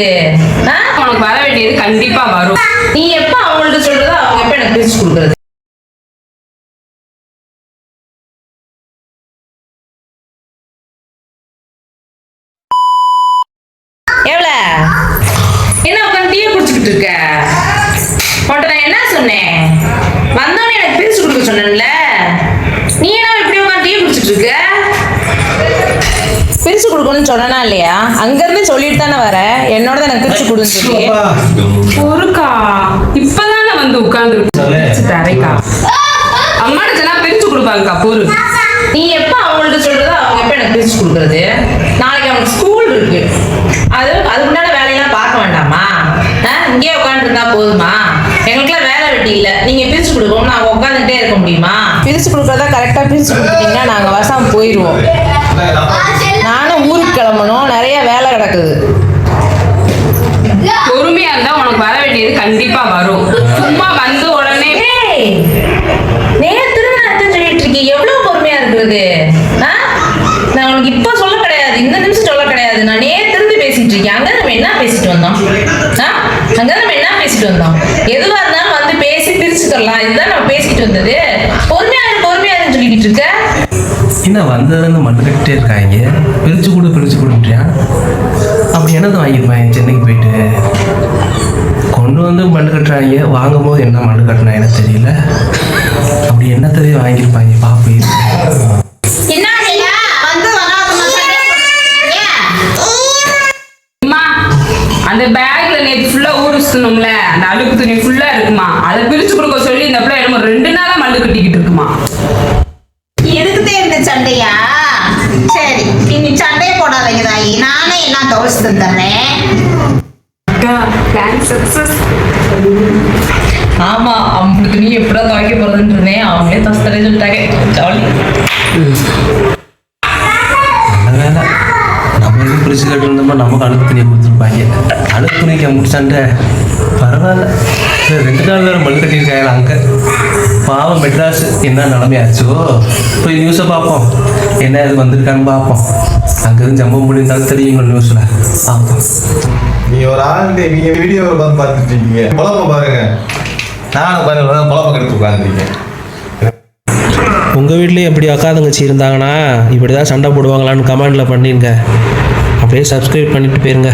இருக்குது? உனக்கு வர வேண்டியது கண்டிப்பா வரும். நீ எப்ப அவங்கள்ட்ட சொல்றதோ அவங்க எப்ப எனக்கு பிரிச்சு கொடுக்கறது? எவ்வளவு என்ன உட்காந்து டீ குடிச்சுக்கிட்டு இருக்க? உன்கிட்ட நான் என்ன சொன்னேன்? வந்தோடனே எனக்கு பிரிச்சு கொடுக்க சொன்னேன்ல, நீ என்ன இப்படி உட்காந்து டீ குடிச்சிட்டு இருக்க? பிரிச்சு கொடுக்கணும்னு சொன்னா இல்லையா? அங்க இருந்து சொல்லிட்டு தானே வர, என்னோட தான் எனக்கு பிரிச்சு கொடுன்னு சொல்லி. ஒருக்கா இப்பதானே வந்து உட்கார்ந்து தரைக்கா அம்மாட்ட சொன்னா பிரிச்சு கொடுப்பாங்கக்கா. பொறு, நீ எப்ப அவங்கள்ட்ட சொல்றதோ அவங்க எப்ப எனக்கு பிரிச்சு கொடுக்கறது? நாளைக்கு அவனுக்கு ஸ்கூல் இருக்கு, அதுக்கு முன்னாடி வேலையெல்லாம் பார்க்க வேண்டாமா? இங்கே உட்காந்து இருந்தா போதுமா? எங்களுக்குலாம் வேலை வெட்டி இல்லை, நீங்க பிரிச்சு கொடுக்கணும் நாங்க உட்காந்துட்டே இருக்க முடியுமா? பிரிச்சு கொடுக்கறதா கரெக்டா பிரிச்சு கொடுத்தீங்கன்னா நாங்க வசம் போயிடுவோம். நானும் ஊருக்கு கிளம்பணும், நிறைய வேலை கிடக்குது. பொறுமையா இருந்தா உனக்கு வர வேண்டியது கண்டிப்பா வரும். சும்மா வந்து உடனே நேத்து சொல்லிட்டு இருக்கீங்க, எவ்வளவு பொறுமையா இருக்கிறது? நான் உனக்கு இப்ப சொல்ல கிடையாது, இந்த நிமிஷம் சொல்ல கிடையாது. நான் நேத்து இருந்து பேசிட்டு இருக்கேன். அங்க நம்ம என்ன பேசிட்டு வந்தோம்? எதுவா இருந்தாலும் வந்து பேசி பிரிச்சுக்கலாம், இதுதான் நம்ம பேசிட்டு வந்தது. பொறுமையா சொல்லிக்கிட்டு இருக்க. என்ன வந்ததுன்னு மண்டு கட்டிட்டே இருக்காங்க, பிரிச்சு கொடுன்றியா? அப்படி என்னதான் வாங்கிருப்பாங்க சென்னைக்கு போயிட்டு? கொண்டு வந்து மண்டு கட்டுறாங்க, வாங்கும் போது என்ன மண்டு கட்டினா எனக்கு தெரியல. அப்படி என்னத்தையே வாங்கியிருப்பாங்க பாப்பு. அந்த பேக்ல நேற்று ஃபுல்லா ஊருணும்ல, அந்த அழுக்கு துணி ஃபுல்லா இருக்குமா, அதை பிரிச்சு கொடுக்க சொல்லி இந்த பிள்ளை என்னமோ 2 நாளா மல்லு கட்டிக்கிட்டு இருக்குமா. எதுக்குதே இந்த சண்டையா? சரி, இனி சண்டையை போடாதீங்க தாயி, நானே எல்லாம் துவச்சு தந்துடுறேன். ஆமா, அவங்களுக்கு நீ எப்படா துவைக்க போறதுன்னு அவங்களே தஸ்தரே சொல்லிட்டாங்க. ஜாலி. வேலை நம்ம பிரிச்சு கட்டிருந்தோம்னா நமக்கு அழுக்கு துணியை கொடுத்துருப்பாங்க. அழுக்கு துணிக்கு முடிச்சாண்ட பரவாயில்ல. 2 நாள் வேறு மல்லு கட்டியிருக்காங்க அங்கே. பாவம் மெட்ராஸ் என்ன நிலைமையாச்சோ, போய் நியூஸை பார்ப்போம், என்ன இது வந்திருக்கான்னு பார்ப்போம். அங்கேருந்து ஜம்பம் முடிந்தாலும் தெரியுங்க நியூஸில் பார்ப்போம். நீ ஒரு ஆளுங்க நீங்க வீடியோவை பார்த்துட்டு இருக்கீங்க, குழப்ப பாருங்க. நானும் பாருங்க குழப்பம் கெடுத்து உட்காந்துருக்கேன். உங்கள் வீட்லேயும் எப்படி அக்கா தங்கச்சி இருந்தாங்கன்னா இப்படி தான் சண்டை போடுவாங்களான்னு கமெண்டில் பண்ணிடுங்க. அப்படியே சப்ஸ்கிரைப் பண்ணிட்டு போயிருங்க.